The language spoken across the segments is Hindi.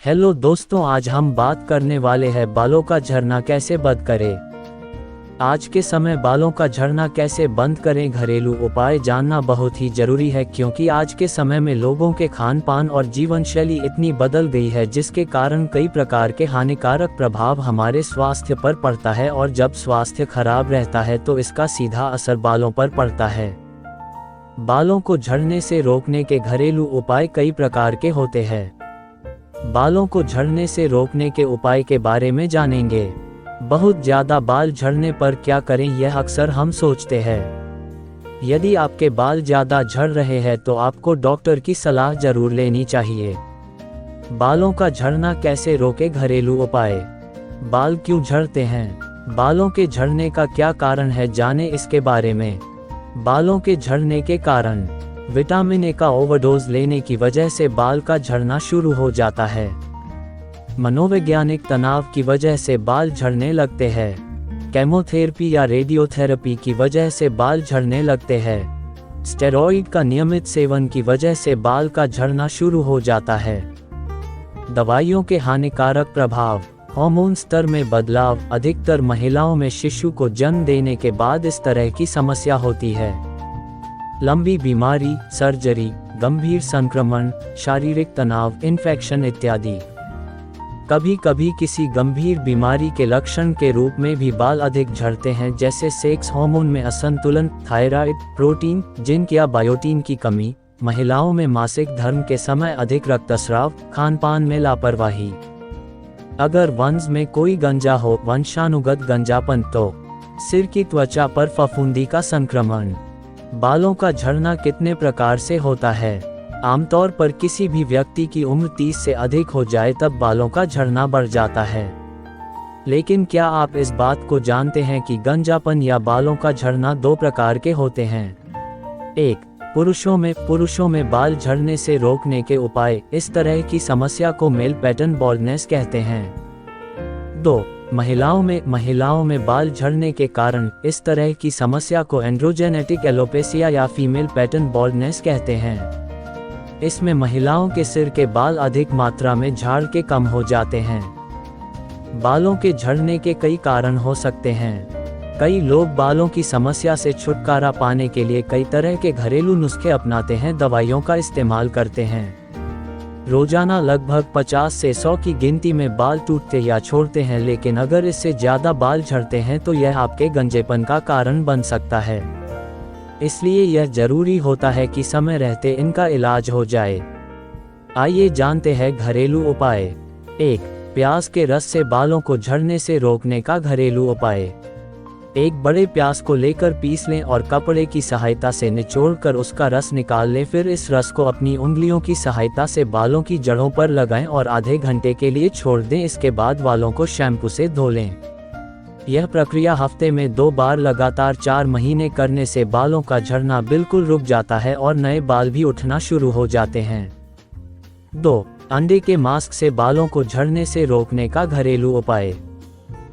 हेलो दोस्तों, आज हम बात करने वाले हैं बालों का झड़ना कैसे बंद करें। आज के समय बालों का झड़ना कैसे बंद करें, घरेलू उपाय जानना बहुत ही जरूरी है, क्योंकि आज के समय में लोगों के खान पान और जीवन शैली इतनी बदल गई है जिसके कारण कई प्रकार के हानिकारक प्रभाव हमारे स्वास्थ्य पर पड़ता है, और जब स्वास्थ्य खराब रहता है तो इसका सीधा असर बालों पर पड़ता है। बालों को झड़ने से रोकने के घरेलू उपाय कई प्रकार के होते हैं। बालों को झड़ने से रोकने के उपाय के बारे में जानेंगे। बहुत ज़्यादा बाल झड़ने पर क्या करें, यह अक्सर हम सोचते हैं। यदि आपके बाल ज़्यादा झड़ रहे हैं तो आपको डॉक्टर की सलाह जरूर लेनी चाहिए। बालों का झड़ना कैसे रोके, घरेलू उपाय। बाल क्यों झड़ते हैं, बालों के झड़ने का क्या कारण है, जानें इसके बारे में। बालों के झड़ने के कारण: विटामिन ए का ओवरडोज लेने की वजह से बाल का झड़ना शुरू हो जाता है। मनोवैज्ञानिक तनाव की वजह से बाल झड़ने लगते हैं। केमोथेरेपी या रेडियोथेरेपी की वजह से बाल झड़ने लगते हैं। स्टेरॉइड का नियमित सेवन की वजह से बाल का झड़ना शुरू हो जाता है। दवाइयों के हानिकारक प्रभाव: हार्मोन स्तर में बदलाव: अधिकतर महिलाओं में शिशु को जन्म देने के बाद इस तरह की समस्या होती है। लंबी बीमारी, सर्जरी, गंभीर संक्रमण, शारीरिक तनाव, इन्फेक्शन इत्यादि। कभी कभी किसी गंभीर बीमारी के लक्षण के रूप में भी बाल अधिक झड़ते हैं, जैसे सेक्स हार्मोन में असंतुलन, थायराइड, प्रोटीन, जिंक या बायोटीन की कमी, महिलाओं में मासिक धर्म के समय अधिक रक्तस्राव, खानपान में लापरवाही। अगर वंश में कोई गंजा हो, वंशानुगत गंजापन, तो सिर की त्वचा पर फफूंदी का संक्रमण। बालों का झड़ना कितने प्रकार से होता है। आमतौर पर किसी भी व्यक्ति की उम्र 30 से अधिक हो जाए तब बालों का झड़ना बढ़ जाता है। लेकिन क्या आप इस बात को जानते हैं कि गंजापन या बालों का झड़ना दो प्रकार के होते हैं। 1. पुरुषों में बाल झड़ने से रोकने के उपाय: इस तरह की समस्या को मेल पैटर्न बाल्डनेस कहते हैं। 2. महिलाओं में बाल झड़ने के कारण: इस तरह की समस्या को एंड्रोजेनेटिक एलोपेसिया या फीमेल पैटर्न बाल्डनेस कहते हैं। इसमें महिलाओं के सिर के बाल अधिक मात्रा में झाड़ के कम हो जाते हैं। बालों के झड़ने के कई कारण हो सकते हैं। कई लोग बालों की समस्या से छुटकारा पाने के लिए कई तरह के घरेलू नुस्खे अपनाते हैं, दवाइयों का इस्तेमाल करते हैं। रोजाना लगभग 50 से 100 की गिनती में बाल टूटते या छोड़ते हैं, लेकिन अगर इससे ज़्यादा बाल झड़ते हैं तो यह आपके गंजेपन का कारण बन सकता है। इसलिए यह जरूरी होता है कि समय रहते इनका इलाज हो जाए। आइए जानते हैं घरेलू उपाय। 1. प्याज के रस से बालों को झड़ने से रोकने का घरेलू उपाय: एक बड़े प्याज को लेकर पीस लें और कपड़े की सहायता से निचोड़कर उसका रस निकाल लें। फिर इस रस को अपनी उंगलियों की सहायता से बालों की जड़ों पर लगाएं और आधे घंटे के लिए छोड़ दें। इसके बाद बालों को शैम्पू से धो लें। यह प्रक्रिया हफ्ते में 2 बार लगातार 4 महीने करने से बालों का झड़ना बिल्कुल रुक जाता है और नए बाल भी उठना शुरू हो जाते हैं। 2. अंडे के मास्क से बालों को झड़ने से रोकने का घरेलू उपाय: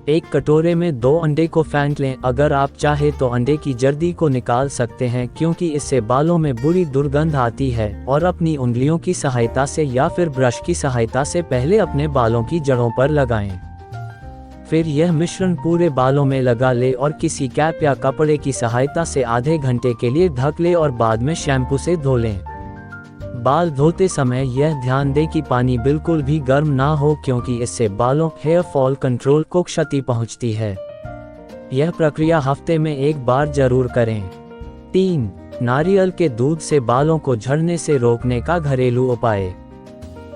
एक कटोरे में 2 अंडे को फेंट लें। अगर आप चाहे तो अंडे की जर्दी को निकाल सकते हैं, क्योंकि इससे बालों में बुरी दुर्गंध आती है, और अपनी उंगलियों की सहायता से या फिर ब्रश की सहायता से पहले अपने बालों की जड़ों पर लगाएं। फिर यह मिश्रण पूरे बालों में लगा ले और किसी कैप या कपड़े की सहायता से आधे घंटे के लिए ढक ले और बाद में शैम्पू से धो लें। बाल धोते समय यह ध्यान दें कि पानी बिल्कुल भी गर्म ना हो, क्योंकि इससे बालों हेयर फॉल कंट्रोल को क्षति पहुंचती है। यह प्रक्रिया हफ्ते में 1 बार जरूर करें। 3. नारियल के दूध से बालों को झड़ने से रोकने का घरेलू उपाय: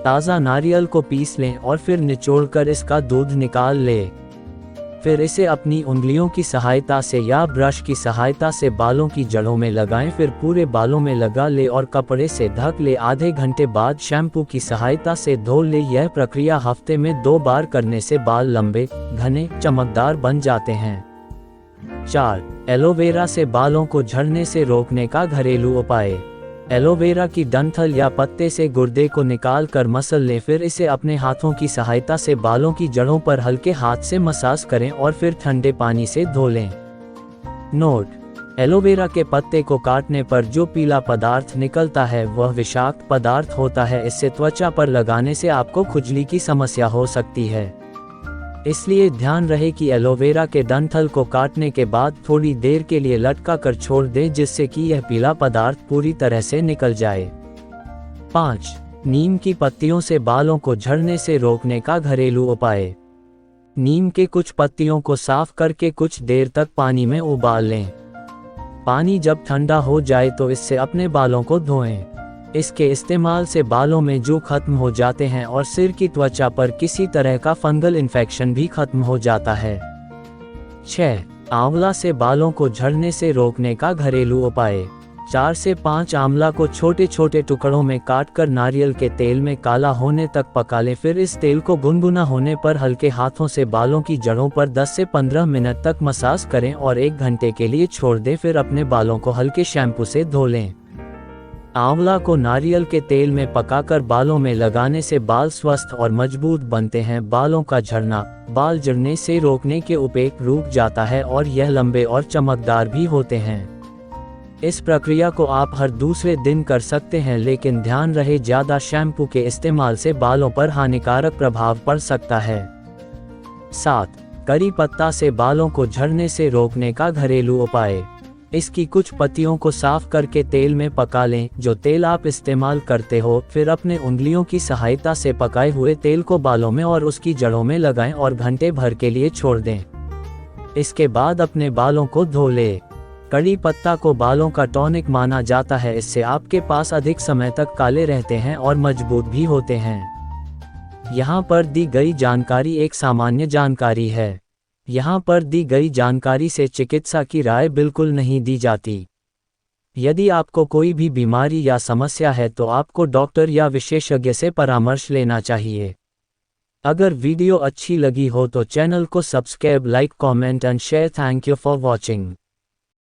ताज़ा नारियल को पीस लें और फिर निचोड़कर इसका दूध निकाल लें। फिर इसे अपनी उंगलियों की सहायता से या ब्रश की सहायता से बालों की जड़ों में लगाएं। फिर पूरे बालों में लगा ले और कपड़े से ढक ले। आधे घंटे बाद शैम्पू की सहायता से धो ले। यह प्रक्रिया हफ्ते में 2 बार करने से बाल लंबे, घने, चमकदार बन जाते हैं। 4. एलोवेरा से बालों को झड़ने से रोकने का घरेलू उपाय: एलोवेरा की डंठल या पत्ते से गुर्दे को निकाल कर मसल लें। फिर इसे अपने हाथों की सहायता से बालों की जड़ों पर हल्के हाथ से मसाज करें और फिर ठंडे पानी से धो लें। नोट: एलोवेरा के पत्ते को काटने पर जो पीला पदार्थ निकलता है वह विषाक्त पदार्थ होता है। इससे त्वचा पर लगाने से आपको खुजली की समस्या हो सकती है। इसलिए ध्यान रहे कि एलोवेरा के डंठल को काटने के बाद थोड़ी देर के लिए लटका कर छोड़ दें, जिससे कि यह पीला पदार्थ पूरी तरह से निकल जाए। 5. नीम की पत्तियों से बालों को झड़ने से रोकने का घरेलू उपाय। नीम के कुछ पत्तियों को साफ करके कुछ देर तक पानी में उबाल लें। पानी जब ठंडा हो जाए तो इससे अपने बालों को धोएं। इसके इस्तेमाल से बालों में जू खत्म हो जाते हैं और सिर की त्वचा पर किसी तरह का फंगल इन्फेक्शन भी खत्म हो जाता है। 6. आंवला से बालों को झड़ने से रोकने का घरेलू उपाय। 4 से 5 आंवला को छोटे छोटे टुकड़ों में काटकर नारियल के तेल में काला होने तक पका लें। फिर इस तेल को गुनगुना होने पर हल्के हाथों से बालों की जड़ों पर 10 से 15 मिनट तक मसाज करें और 1 घंटे के लिए छोड़ दें। फिर अपने बालों को हल्के शैम्पू से धो लें। आंवला को नारियल के तेल में पकाकर बालों में लगाने से बाल स्वस्थ और मजबूत बनते हैं। बालों का झड़ना बाल गिरने से रोकने के उपाय रुक जाता है और यह लंबे और चमकदार भी होते हैं। इस प्रक्रिया को आप हर दूसरे दिन कर सकते हैं, लेकिन ध्यान रहे ज़्यादा शैम्पू के इस्तेमाल से बालों पर हानिकारक प्रभाव पड़ सकता है। 7. करी पत्ता से बालों को झड़ने से रोकने का घरेलू उपाय। इसकी कुछ पत्तियों को साफ करके तेल में पका लें। जो तेल आप इस्तेमाल करते हो, फिर अपने उंगलियों की सहायता से पकाए हुए तेल को बालों में और उसकी जड़ों में लगाएं और घंटे भर के लिए छोड़ दें। इसके बाद अपने बालों को धो लें। कड़ी पत्ता को बालों का टॉनिक माना जाता है। इससे आपके पास अधिक समय तक काले रहते हैं और मजबूत भी होते हैं। यहाँ पर दी गई जानकारी एक सामान्य जानकारी है। यहाँ पर दी गई जानकारी से चिकित्सा की राय बिल्कुल नहीं दी जाती। यदि आपको कोई भी बीमारी या समस्या है तो आपको डॉक्टर या विशेषज्ञ से परामर्श लेना चाहिए। अगर वीडियो अच्छी लगी हो तो चैनल को subscribe, like, comment and share. Thank you for watching.